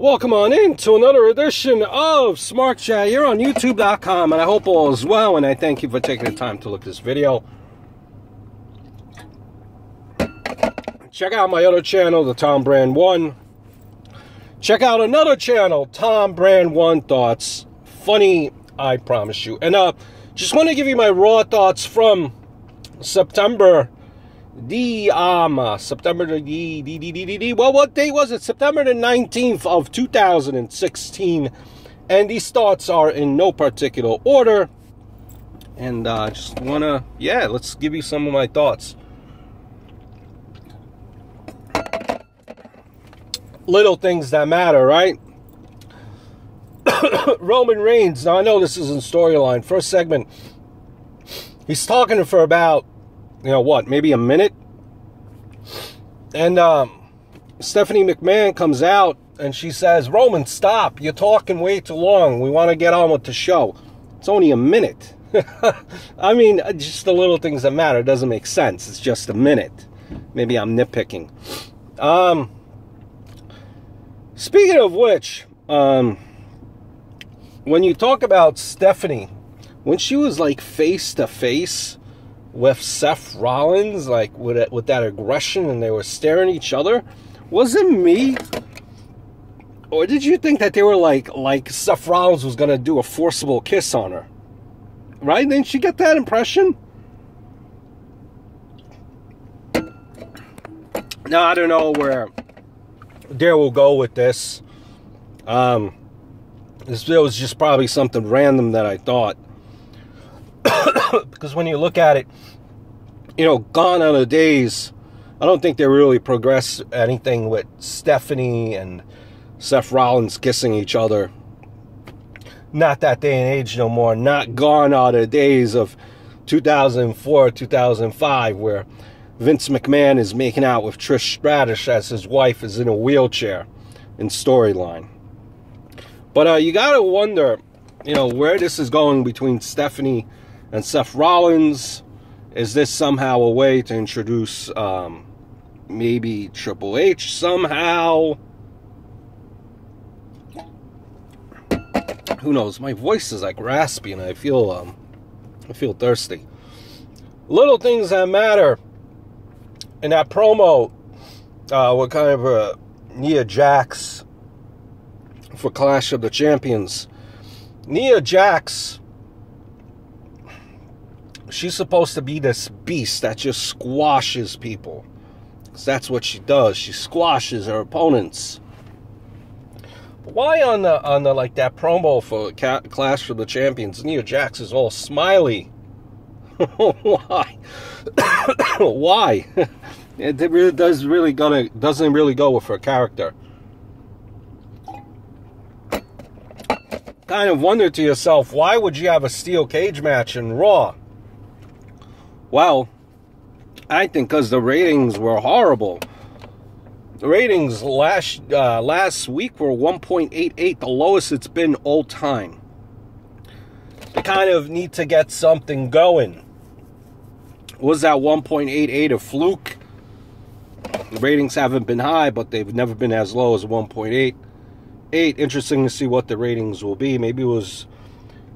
Welcome on in to another edition of Smart Chat here on YouTube.com, and I hope all is well, and I thank you for taking the time to look at this video. Check out my other channel, the Tom Brand 1. Check out another channel, Tom Brand 1 Thoughts. Funny, I promise you. And just want to give you my raw thoughts from September September well, what day was it? September the 19th of 2016. And these thoughts are in no particular order. And just want to, let's give you some of my thoughts. Little things that matter, right? Roman Reigns. Now, I know this isn't storyline. First segment, he's talking for about, maybe a minute. And Stephanie McMahon comes out and she says, Roman, stop. You're talking way too long. We want to get on with the show. It's only a minute. I mean, just the little things that matter. It doesn't make sense. It's just a minute. Maybe I'm nitpicking. Speaking of which, when you talk about Stephanie, when she was like face to face with Seth Rollins, like with that aggression, and they were staring at each other, was it me? Or did you think that they were like Seth Rollins was going to do a forcible kiss on her? Right? Didn't you get that impression? Now, I don't know where Dare will go with this. This was just probably something random that I thought. Because when you look at it, gone are the days. I don't think they really progressed anything with Stephanie and Seth Rollins kissing each other. Not that day and age no more. Not gone are the days of 2004, 2005, where Vince McMahon is making out with Trish Stratus as his wife is in a wheelchair in storyline. But you got to wonder, where this is going between Stephanie and Seth Rollins. Is this somehow a way to introduce maybe Triple H somehow? Who knows? My voice is like raspy and I feel thirsty. Little things that matter. In that promo, what kind of Nia Jax for Clash of the Champions. Nia Jax, she's supposed to be this beast that just squashes people. 'Cause that's what she does. She squashes her opponents. But why on the like that promo for Clash of the Champions, Nia Jax is all smiley? Why? Why? It really doesn't really go with her character. Kind of wonder to yourself, why would you have a steel cage match in Raw? Well, I think because the ratings were horrible. The ratings last week were 1.88, the lowest it's been all time. They kind of need to get something going. Was that 1.88 a fluke? The ratings haven't been high, but they've never been as low as 1.88. Interesting to see what the ratings will be. Maybe it was,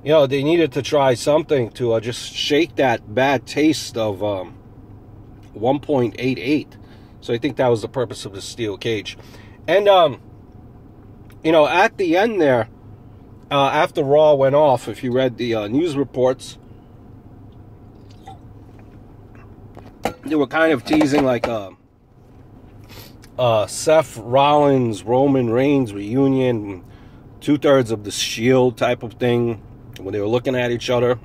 they needed to try something to just shake that bad taste of 1.88. So I think that was the purpose of the steel cage. And, at the end there, after Raw went off, if you read the news reports, they were kind of teasing like Seth Rollins, Roman Reigns reunion, 2/3 of the Shield type of thing, when they were looking at each other.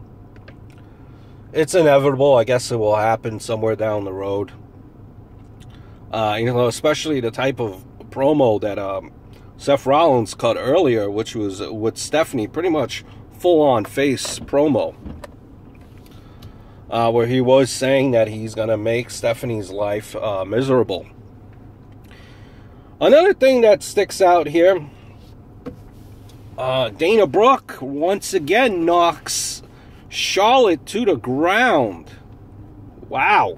It's inevitable. I guess it will happen somewhere down the road. Especially the type of promo that Seth Rollins cut earlier, which was with Stephanie, pretty much full-on face promo. Where he was saying that he's going to make Stephanie's life miserable. Another thing that sticks out here, Dana Brooke once again knocks Charlotte to the ground. Wow.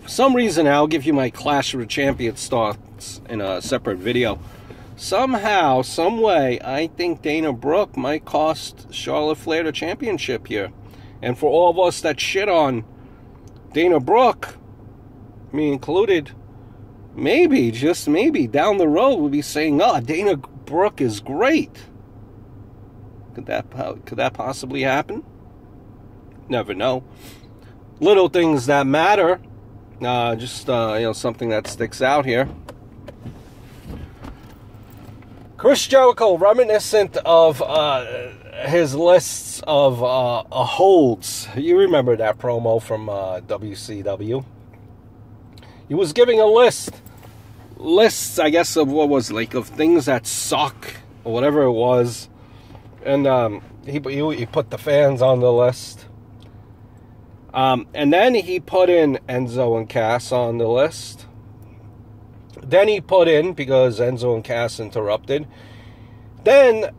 For some reason, I'll give you my Clash of the Champions facts in a separate video. Somehow, some way, I think Dana Brooke might cost Charlotte Flair the championship here. And for all of us that shit on Dana Brooke, me included, maybe, just maybe, down the road we'll be saying, "Oh, Dana Brooke is great." Could that possibly happen? Never know. Little things that matter. Just something that sticks out here. Chris Jericho, reminiscent of his lists of holds. You remember that promo from WCW? He was giving a lists, I guess, of what was like of things that suck or whatever it was, and he put the fans on the list. And then he put in Enzo and Cass on the list. Then he put in, because Enzo and Cass interrupted, then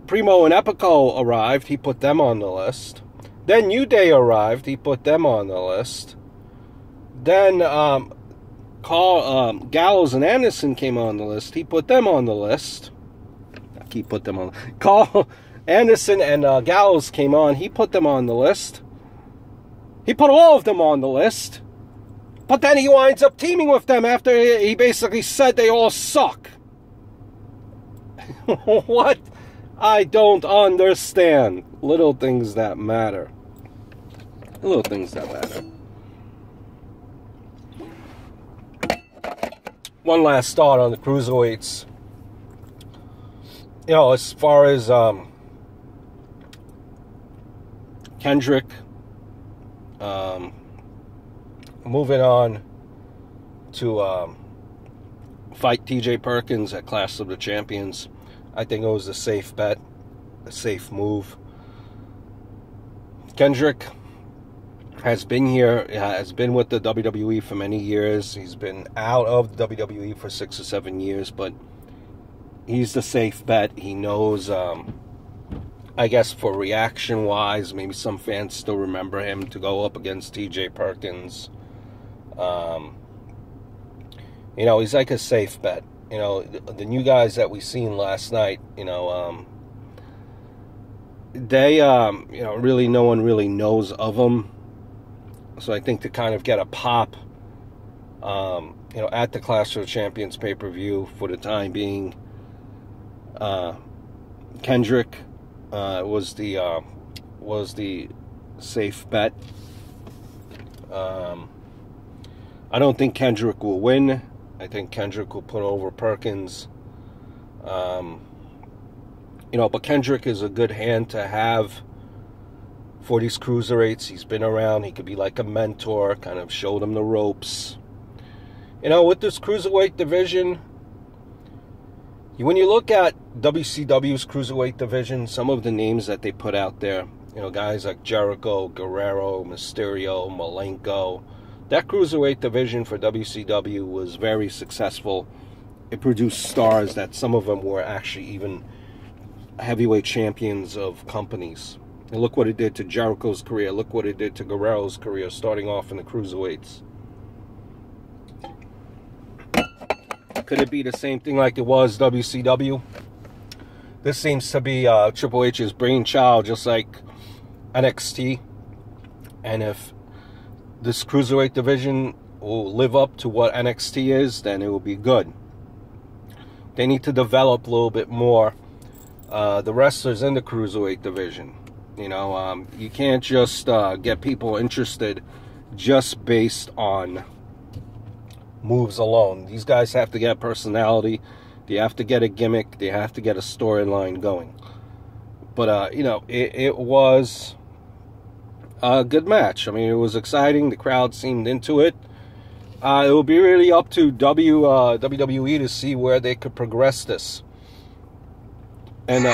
Primo and Epico arrived, he put them on the list. Then New Day arrived, he put them on the list. Then Gallows and Anderson came on the list, he put them on the list. He put them on. Anderson and Gallows came on. He put them on the list. He put all of them on the list. But then he winds up teaming with them after he basically said they all suck. What? I don't understand. Little things that matter. Little things that matter. One last thought on the cruiserweights. As far as Kendrick, moving on to fight TJ Perkins at Clash of the Champions, I think it was a safe bet, a safe move. Kendrick has been here, has been with the WWE for many years. He's been out of the WWE for 6 or 7 years, but he's the safe bet. He knows, I guess for reaction-wise, maybe some fans still remember him to go up against TJ Perkins. He's like a safe bet. The new guys that we seen last night, they, really no one really knows of them. So I think to kind of get a pop, at the Clash of Champions pay-per-view for the time being, Kendrick was the safe bet. I don't think Kendrick will win. I think Kendrick will put over Perkins. But Kendrick is a good hand to have for these cruiserweights. He's been around. He could be like a mentor, kind of show them the ropes. With this cruiserweight division, when you look at WCW's cruiserweight division, some of the names that they put out there, guys like Jericho, Guerrero, Mysterio, Malenko, that cruiserweight division for WCW was very successful. It produced stars that some of them were actually even heavyweight champions of companies. And look what it did to Jericho's career. Look what it did to Guerrero's career, starting off in the cruiserweights. Could it be the same thing like it was WCW? This seems to be Triple H's brainchild, just like NXT. And if this cruiserweight division will live up to what NXT is, then it will be good. They need to develop a little bit more the wrestlers in the cruiserweight division. You can't just get people interested just based on moves alone. These guys have to get personality. They have to get a gimmick. They have to get a storyline going. But, it was a good match. I mean, it was exciting. The crowd seemed into it. It will be really up to WWE to see where they could progress this. And